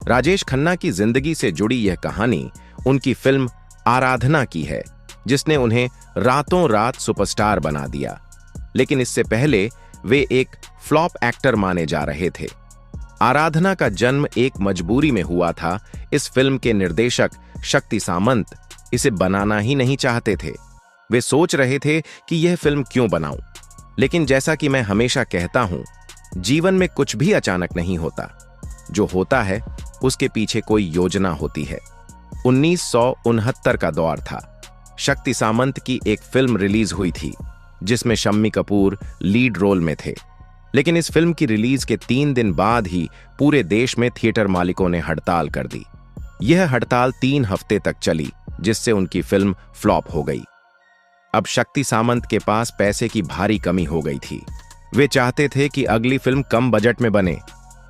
राजेश खन्ना की जिंदगी से जुड़ी यह कहानी उनकी फिल्म आराधना की है, जिसने उन्हें रातों रात सुपरस्टार बना दिया। लेकिन इससे पहले वे एक फ्लॉप एक्टर माने जा रहे थे। आराधना का जन्म एक मजबूरी में हुआ था। इस फिल्म के निर्देशक शक्ति सामंत इसे बनाना ही नहीं चाहते थे। वे सोच रहे थे कि यह फिल्म क्यों बनाऊं। लेकिन जैसा कि मैं हमेशा कहता हूं, जीवन में कुछ भी अचानक नहीं होता। जो होता है उसके पीछे कोई योजना होती है। 1969 का दौर था। शक्ति सामंत की एक फिल्म रिलीज हुई थी जिसमें शम्मी कपूर लीड रोल में थे। लेकिन इस फिल्म की रिलीज के 3 दिन बाद ही पूरे देश में थिएटर मालिकों ने हड़ताल कर दी। यह हड़ताल 3 हफ्ते तक चली, जिससे उनकी फिल्म फ्लॉप हो गई। अब शक्ति सामंत के पास पैसे की भारी कमी हो गई थी। वे चाहते थे कि अगली फिल्म कम बजट में बने।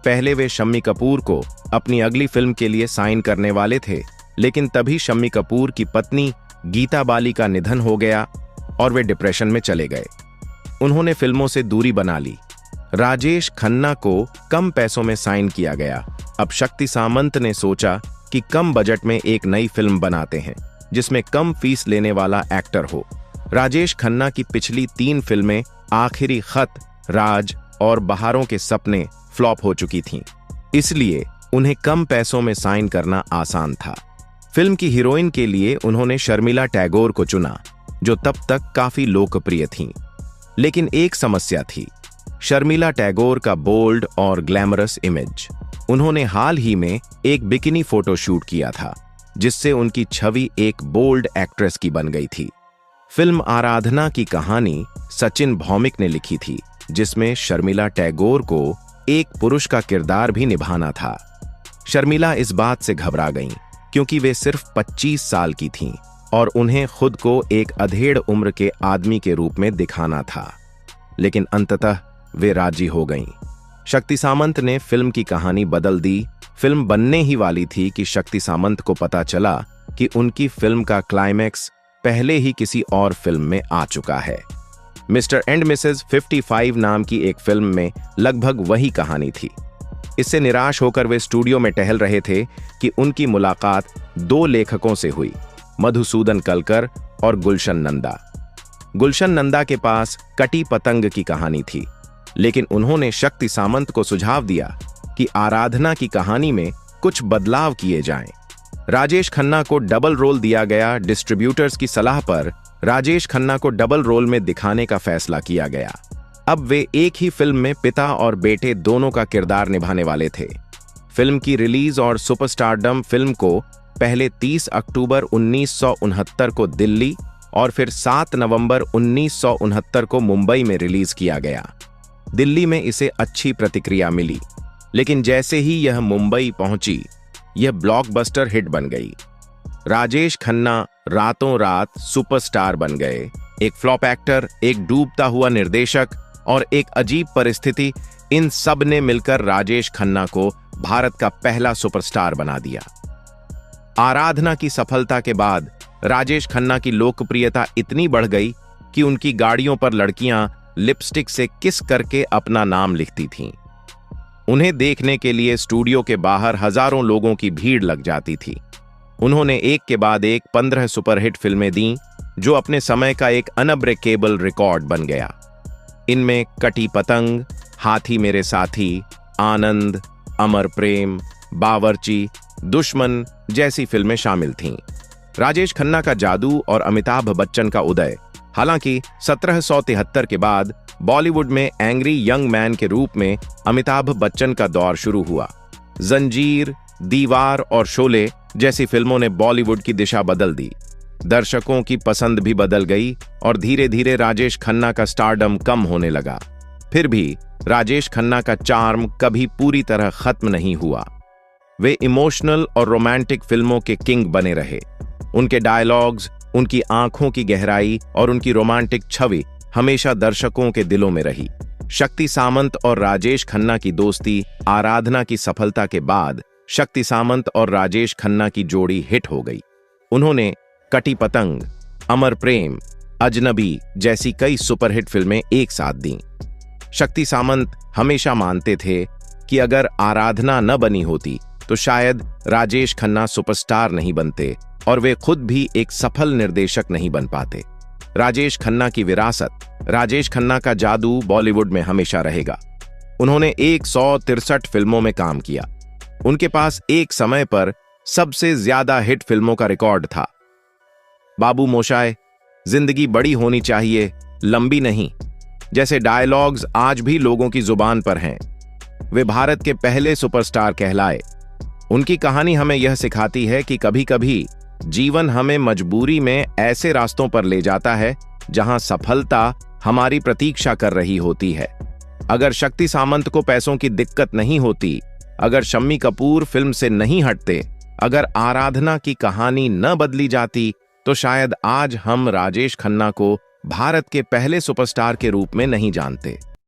पहले वे शम्मी कपूर को अपनी अगली फिल्म के लिए साइन करने वाले थे, लेकिन तभी शम्मी कपूर की पत्नी गीता बाली का निधन हो गया और वे डिप्रेशन में चले गए। उन्होंने फिल्मों से दूरी बना ली। राजेश खन्ना को कम पैसों में साइन किया गया। अब शक्ति सामंत ने सोचा कि कम बजट में एक नई फिल्म बनाते हैं जिसमें कम फीस लेने वाला एक्टर हो। राजेश खन्ना की पिछली 3 फिल्में आखिरी खत, राज और बहारों के सपने फ्लॉप हो चुकी थीं। इसलिए उन्हें कम पैसों में साइन करना आसान था। फिल्म की हीरोइन के लिए उन्होंने शर्मिला टैगोर को चुना, जो तब तक काफी लोकप्रिय थीं। लेकिन एक समस्या थी, शर्मिला टैगोर का बोल्ड और ग्लैमरस इमेज। उन्होंने हाल ही में एक बिकिनी फोटो शूट किया था, जिससे उनकी छवि एक बोल्ड एक्ट्रेस की बन गई थी। फिल्म आराधना की कहानी सचिन भौमिक ने लिखी थी, जिसमें शर्मिला टैगोर को एक पुरुष का किरदार भी निभाना था। शर्मिला इस बात से घबरा गईं, क्योंकि वे सिर्फ 25 साल की थीं और उन्हें खुद को एक अधेड़ उम्र के आदमी के रूप में दिखाना था। लेकिन अंततः वे राजी हो गईं। शक्ति सामंत ने फिल्म की कहानी बदल दी। फिल्म बनने ही वाली थी कि शक्ति सामंत को पता चला कि उनकी फिल्म का क्लाइमैक्स पहले ही किसी और फिल्म में आ चुका है। मिस्टर एंड मिसेस 55 नाम की एक फिल्म में लगभग वही कहानी थी। इससे निराश होकर वे स्टूडियो में टहल रहे थे कि उनकी मुलाकात 2 लेखकों से हुई, मधुसूदन कलकर और गुलशन नंदा। गुलशन नंदा के पास कटी पतंग की कहानी थी, लेकिन उन्होंने शक्ति सामंत को सुझाव दिया कि आराधना की कहानी में कुछ बदलाव किए जाएं। राजेश खन्ना को डबल रोल दिया गया। डिस्ट्रीब्यूटर्स की सलाह पर राजेश खन्ना को डबल रोल में दिखाने का फैसला किया गया। अब वे एक ही फिल्म में पिता और बेटे दोनों का किरदार निभाने वाले थे। फिल्म की रिलीज और सुपरस्टारडम फिल्म को पहले 30 अक्टूबर 1969 को दिल्ली और फिर 7 नवंबर 1969 को मुंबई में रिलीज किया गया। दिल्ली में इसे अच्छी प्रतिक्रिया मिली, लेकिन जैसे ही यह मुंबई पहुंची, यह ब्लॉकबस्टर हिट बन गई। राजेश खन्ना रातों रात सुपरस्टार बन गए। एक फ्लॉप एक्टर, एक डूबता हुआ निर्देशक और एक अजीब परिस्थिति, इन सब ने मिलकर राजेश खन्ना को भारत का पहला सुपरस्टार बना दिया। आराधना की सफलता के बाद राजेश खन्ना की लोकप्रियता इतनी बढ़ गई कि उनकी गाड़ियों पर लड़कियां लिपस्टिक से किस करके अपना नाम लिखती थीं। उन्हें देखने के लिए स्टूडियो के बाहर हजारों लोगों की भीड़ लग जाती थी। उन्होंने एक के बाद एक 15 सुपरहिट फिल्में दी, जो अपने समय का एक अनब्रेकेबल रिकॉर्ड बन गया। इनमें कटी पतंग, हाथी मेरे साथी, आनंद, अमर प्रेम, बावर्ची, दुश्मन जैसी फिल्में शामिल थीं। राजेश खन्ना का जादू और अमिताभ बच्चन का उदय। हालांकि 1773 के बाद बॉलीवुड में एंग्री यंग मैन के रूप में अमिताभ बच्चन का दौर शुरू हुआ। जंजीर, दीवार और शोले जैसी फिल्मों ने बॉलीवुड की दिशा बदल दी। दर्शकों की पसंद भी बदल गई और धीरे धीरे राजेश खन्ना का स्टारडम कम होने लगा। फिर भी राजेश खन्ना का चार्म कभी पूरी तरह खत्म नहीं हुआ। वे इमोशनल और रोमांटिक फिल्मों के किंग बने रहे। उनके डायलॉग्स, उनकी आंखों की गहराई और उनकी रोमांटिक छवि हमेशा दर्शकों के दिलों में रही। शक्ति सामंत और राजेश खन्ना की दोस्ती आराधना की सफलता के बाद शक्ति सामंत और राजेश खन्ना की जोड़ी हिट हो गई। उन्होंने कटी पतंग, अमर प्रेम, अजनबी जैसी कई सुपरहिट फिल्में एक साथ दी। शक्ति सामंत हमेशा मानते थे कि अगर आराधना न बनी होती तो शायद राजेश खन्ना सुपरस्टार नहीं बनते और वे खुद भी एक सफल निर्देशक नहीं बन पाते। राजेश खन्ना की विरासत, राजेश खन्ना का जादू बॉलीवुड में हमेशा रहेगा। उन्होंने 163 फिल्मों में काम किया। उनके पास एक समय पर सबसे ज्यादा हिट फिल्मों का रिकॉर्ड था। बाबू मोशाय, जिंदगी बड़ी होनी चाहिए, लंबी नहीं जैसे डायलॉग्स आज भी लोगों की जुबान पर हैं। वे भारत के पहले सुपरस्टार कहलाए। उनकी कहानी हमें यह सिखाती है कि कभी-कभी जीवन हमें मजबूरी में ऐसे रास्तों पर ले जाता है जहां सफलता हमारी प्रतीक्षा कर रही होती है। अगर शक्ति सामंत को पैसों की दिक्कत नहीं होती, अगर शम्मी कपूर फिल्म से नहीं हटते, अगर आराधना की कहानी न बदली जाती, तो शायद आज हम राजेश खन्ना को भारत के पहले सुपरस्टार के रूप में नहीं जानते।